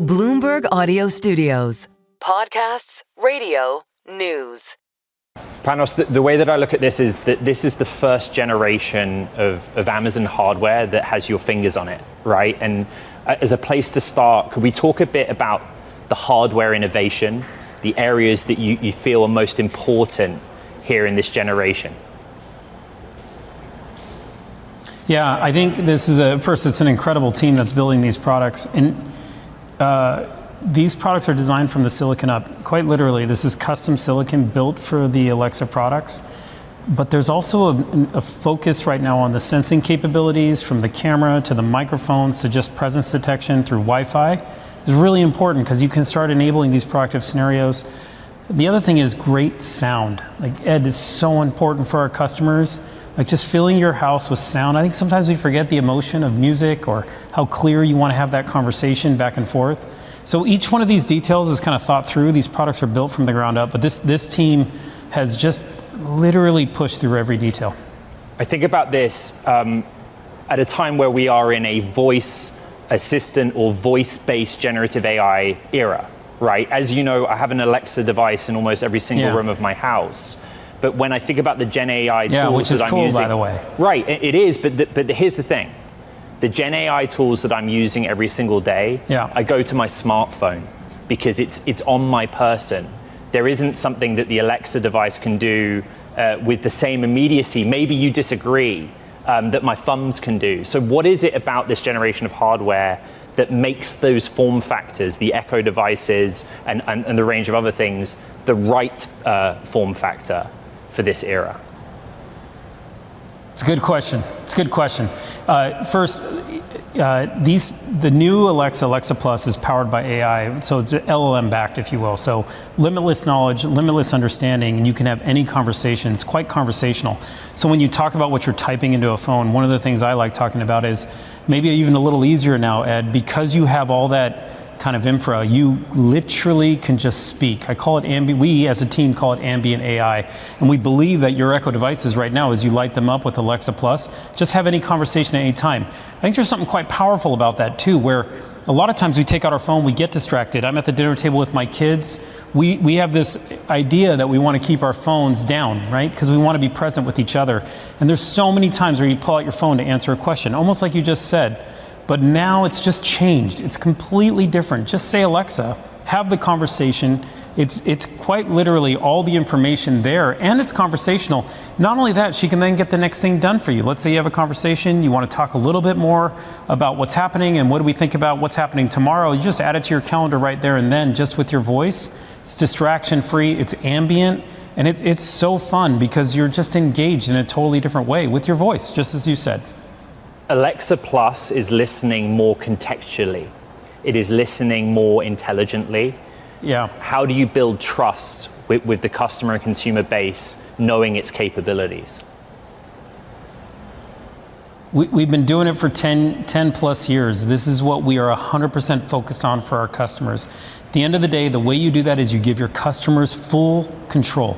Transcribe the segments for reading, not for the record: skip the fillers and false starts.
Bloomberg Audio Studios. Podcasts, radio, news. Panos, the way that I look at this is that this is the first generation of Amazon hardware that has your fingers on it, right? And as a place to start, could we talk a bit about the hardware innovation, the areas that you feel are most important here in this generation? Yeah, I think this is first, it's an incredible team that's building these products. And these products are designed from the silicon up. Quite literally, this is custom silicon built for the Alexa products. But there's also a focus right now on the sensing capabilities, from the camera to the microphones to just presence detection through Wi-Fi. It's really important because you can start enabling these proactive scenarios. The other thing is great sound. Like, Ed, is so important for our customers. Like, just filling your house with sound. I think sometimes we forget the emotion of music or how clear you want to have that conversation back and forth. So each one of these details is kind of thought through. These products are built from the ground up, but this team has just literally pushed through every detail. I think about this at a time where we are in a voice assistant or voice-based generative AI era, right? As you know, I have an Alexa device in almost every single room of my house. But when I think about the Gen AI tools which is that I'm cool, using, by the way. Right, it is. But here's the thing: the Gen AI tools that I'm using every single day, I go to my smartphone because it's on my person. There isn't something that the Alexa device can do with the same immediacy. Maybe you disagree that my thumbs can do. So what is it about this generation of hardware that makes those form factors, the Echo devices and the range of other things, the right form factor for this era? It's a good question. First, the new Alexa Plus is powered by AI, so it's LLM backed, if you will. So limitless knowledge, limitless understanding, and you can have any conversation. It's quite conversational. So when you talk about what you're typing into a phone, one of the things I like talking about is maybe even a little easier now, Ed, because you have all that kind of infra, you literally can just speak. I call it we as a team call it ambient AI. And we believe that your Echo devices right now, as you light them up with Alexa Plus, just have any conversation at any time. I think there's something quite powerful about that too, where a lot of times we take out our phone, we get distracted. I'm at the dinner table with my kids. We have this idea that we want to keep our phones down, right? Because we want to be present with each other. And there's so many times where you pull out your phone to answer a question, almost like you just said. But now it's just changed. It's completely different. Just say Alexa, have the conversation. It's quite literally all the information there, and it's conversational. Not only that, she can then get the next thing done for you. Let's say you have a conversation, you want to talk a little bit more about what's happening and what do we think about what's happening tomorrow. You just add it to your calendar right there and then, just with your voice. It's distraction free, it's ambient, and it's so fun because you're just engaged in a totally different way with your voice, just as you said. Alexa Plus is listening more contextually. It is listening more intelligently. Yeah. How do you build trust with the customer and consumer base, knowing its capabilities? We've been doing it for 10 plus years. This is what we are 100% focused on for our customers. At the end of the day, the way you do that is you give your customers full control.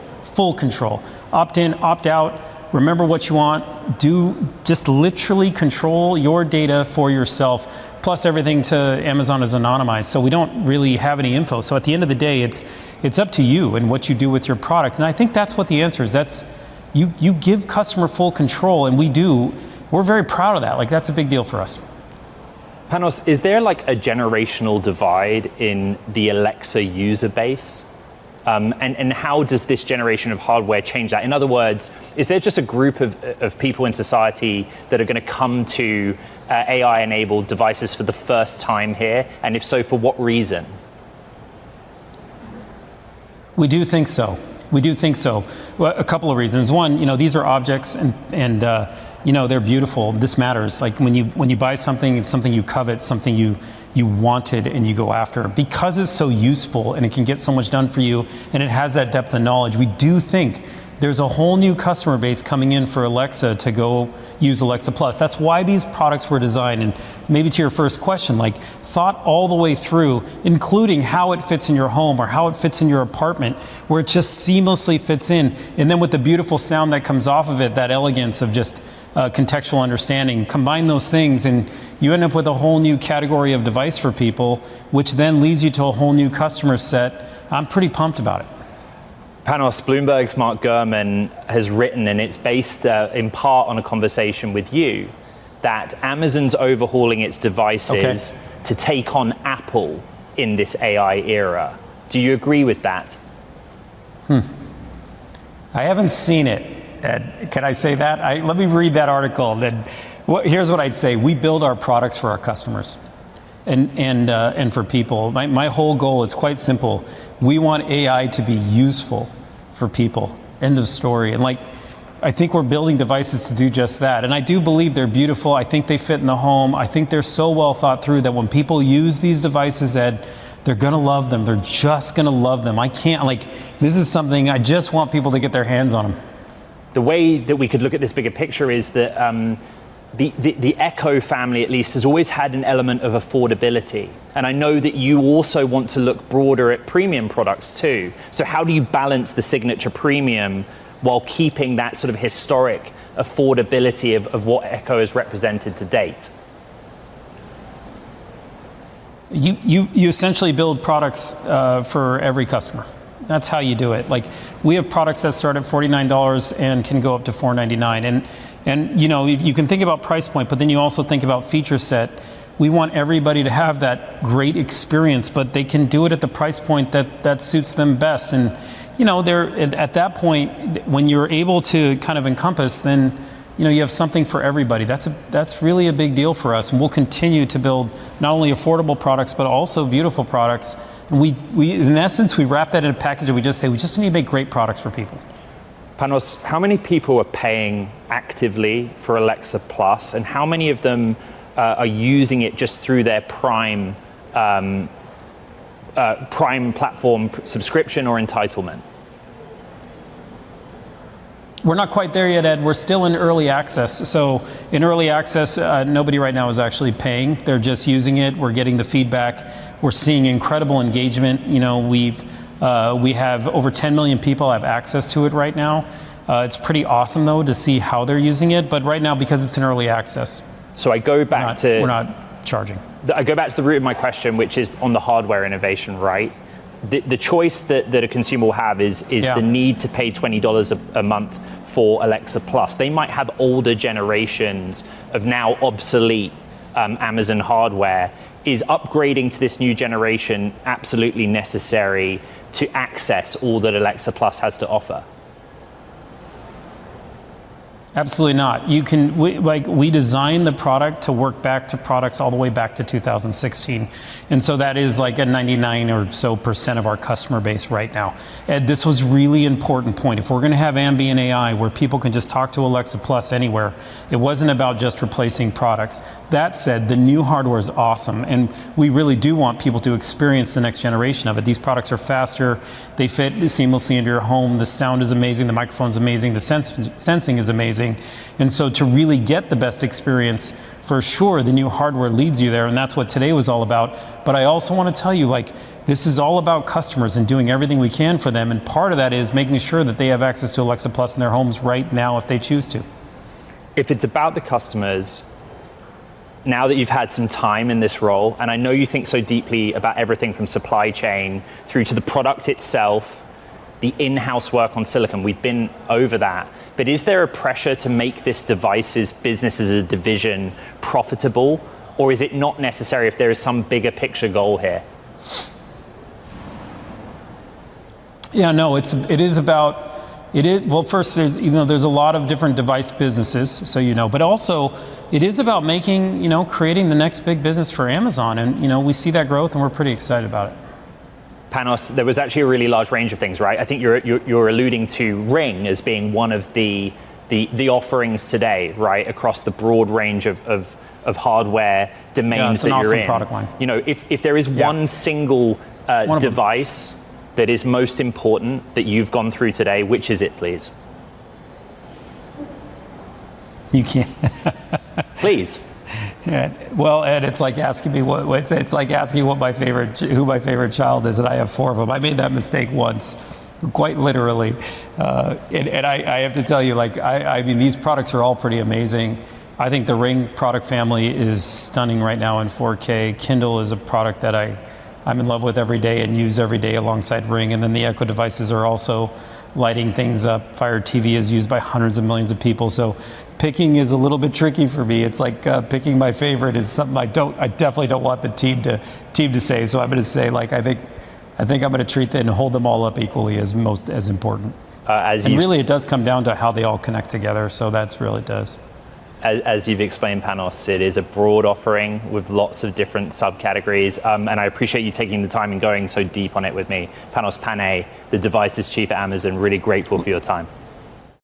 Opt in, opt out. Remember what you want. Just literally control your data for yourself. Plus, everything to Amazon is anonymized, so we don't really have any info. So at the end of the day, it's up to you and what you do with your product. And I think that's what the answer is. You give customer full control, and we do. We're very proud of that. Like, that's a big deal for us. Panos, is there like a generational divide in the Alexa user base? And how does this generation of hardware change that? In other words, is there just a group of people in society that are going to come to AI-enabled devices for the first time here? And if so, for what reason? We do think so. Well, a couple of reasons. One, these are objects and they're beautiful. This matters. Like when you buy something, it's something you covet, something you wanted and you go after. Because it's so useful and it can get so much done for you and it has that depth of knowledge, we do think there's a whole new customer base coming in for Alexa to go use Alexa Plus. That's why these products were designed. And maybe to your first question, like thought all the way through, including how it fits in your home or how it fits in your apartment, where it just seamlessly fits in. And then with the beautiful sound that comes off of it, that elegance of just contextual understanding. Combine those things and you end up with a whole new category of device for people, which then leads you to a whole new customer set. I'm pretty pumped about it. Panos, Bloomberg's Mark Gurman has written, and it's based in part on a conversation with you, that Amazon's overhauling its devices to take on Apple in this AI era. Do you agree with that? I haven't seen it, Ed. Can I say that? Let me read that article. Here's what I'd say. We build our products for our customers and for people. My whole goal is quite simple. We want AI to be useful for people. End of story. And I think we're building devices to do just that. And I do believe they're beautiful. I think they fit in the home. I think they're so well thought through that when people use these devices, Ed, they're gonna love them. They're just gonna love them. This is something I just want people to get their hands on them. The way that we could look at this bigger picture is that the Echo family, at least, has always had an element of affordability. And I know that you also want to look broader at premium products too. So how do you balance the signature premium while keeping that sort of historic affordability of what Echo has represented to date? You essentially build products for every customer. That's how you do it. We have products that start at $49 and can go up to $499. And you can think about price point, but then you also think about feature set. We want everybody to have that great experience, but they can do it at the price point that suits them best. And they're at that point, when you're able to kind of encompass, then you have something for everybody. That's really a big deal for us, and we'll continue to build not only affordable products but also beautiful products. And we in essence, we wrap that in a package and we just say we just need to make great products for people. Panos, how many people are paying actively for Alexa Plus, and how many of them are using it just through their Prime platform subscription or entitlement? We're not quite there yet, Ed. We're still in early access. So in early access, nobody right now is actually paying. They're just using it. We're getting the feedback. We're seeing incredible engagement. We have over 10 million people have access to it right now. It's pretty awesome, though, to see how they're using it. But right now, because it's in early access, so I go back to we're not charging. I go back to the root of my question, which is on the hardware innovation, right? The choice that a consumer will have is the need to pay $20 a month for Alexa Plus. They might have older generations of now obsolete Amazon hardware. Is upgrading to this new generation absolutely necessary to access all that Alexa Plus has to offer? Absolutely not. We designed the product to work back to products all the way back to 2016. And so that is like a 99 or so % of our customer base right now. Ed, this was really important point. If we're going to have ambient AI where people can just talk to Alexa Plus anywhere, it wasn't about just replacing products. That said, the new hardware is awesome, and we really do want people to experience the next generation of it. These products are faster, they fit seamlessly into your home, the sound is amazing, the microphone's amazing, the sensing is amazing. And so to really get the best experience, for sure, the new hardware leads you there, and that's what today was all about. But I also want to tell you, this is all about customers and doing everything we can for them, and part of that is making sure that they have access to Alexa Plus in their homes right now if they choose to. If it's about the customers, now that you've had some time in this role, and I know you think so deeply about everything from supply chain through to the product itself, the in-house work on silicon, we've been over that. But is there a pressure to make this devices business as a division profitable, or is it not necessary if there is some bigger picture goal here? Yeah, no, it is about, well, first, there's a lot of different device businesses, so but also it is about making, creating the next big business for Amazon, and we see that growth and we're pretty excited about it. Panos, there was actually a really large range of things, right? I think you're alluding to Ring as being one of the offerings today, right, across the broad range of hardware domains that you're in. It's an awesome product line. If there is one single device that is most important that you've gone through today, which is it, please? You can't. Please. Yeah. Well, Ed, it's like asking me who my favorite child is, and I have 4 of them. I made that mistake once. quite literally. And I have to tell you, like, I mean, these products are all pretty amazing. I think the Ring product family is stunning right now in 4K. Kindle is a product that I'm in love with every day and use every day alongside Ring. And then the Echo devices are also lighting things up. Fire TV is used by hundreds of millions of people. So picking is a little bit tricky for me. It's like picking my favorite is something I definitely don't want the team to say. So I'm going to say, like, I think I'm going to treat them and hold them all up equally as important. And really, it does come down to how they all connect together. So that's really does. As you've explained, Panos, it is a broad offering with lots of different subcategories. And I appreciate you taking the time and going so deep on it with me. Panos Panay, the devices chief at Amazon, really grateful for your time.